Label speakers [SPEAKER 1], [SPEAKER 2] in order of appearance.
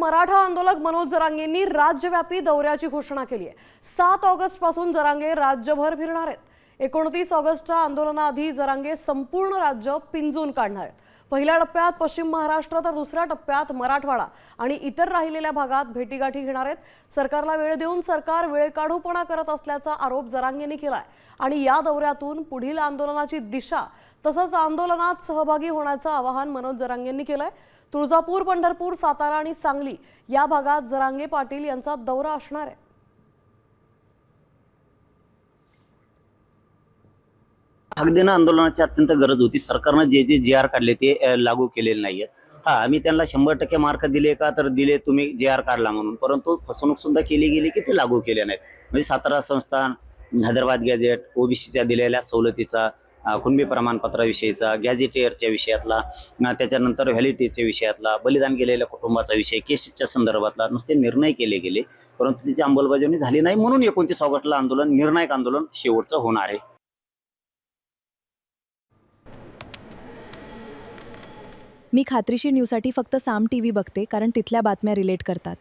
[SPEAKER 1] मराठा आंदोलक मनोज जरांगेंनी राज्यव्यापी दौऱ्याची घोषणा केली आहे। 7 ऑगस्ट पासून जरांगे राज्यभर फिरणार आहेत। 29 ऑगस्टच्या आंदोलनाआधी जरांगे संपूर्ण राज्य पिंजून काढणार आहेत। पहिल्या टप्प्यात पश्चिम महाराष्ट्र तर दुसऱ्या टप्प्यात मराठवाडा आणि इतर राहिलेल्या भागात भेटीगाठी घेणार आहेत। सरकारला वेळ देऊन सरकार वेळकाढूपणा करत असल्याचा आरोप जरांगेंनी केलाय आणि या दौऱ्यातून पुढील आंदोलनाची दिशा तसंच आंदोलनात सहभागी होण्याचं आवाहन मनोज जरांगेंनी केलंय। तुळजापूर, पंढरपूर, सातारा आणि सांगली या भागात जरांगे पाटील यांचा दौरा असणार आहे।
[SPEAKER 2] भाग देणं आंदोलनाची अत्यंत गरज होती। सरकारने जे जे काढले ते लागू केलेले नाहीयेत। आम्ही त्यांना 100% मार्क दिले का तर दिले, तुम्ही जे काढला म्हणून, परंतु फसवणूक सुद्धा केली गेली की ते लागू केले नाहीत। म्हणजे सातारा संस्थान, हैदराबाद गॅझेट, ओबीसीच्या दिलेल्या सवलतीचा, कुणबी प्रमाणपत्राविषयीचा, गॅझेटियरच्या विषयातला, त्याच्यानंतर व्हॅलिडिटीच्या विषयातला, बलिदान गेलेल्या कुटुंबाचा विषय, केसेसच्या संदर्भातला नुसते निर्णय केले गेले, परंतु त्याची अंमलबजावणी झाली नाही। म्हणून 29 ऑगस्टला आंदोलन, निर्णायक आंदोलन शेवटचं होणार आहे।
[SPEAKER 3] मी खात्रीशीर न्यूजसाठी फक्त साम टीव्ही बघते, कारण तिथल्या बातम्या रिलेट करतात।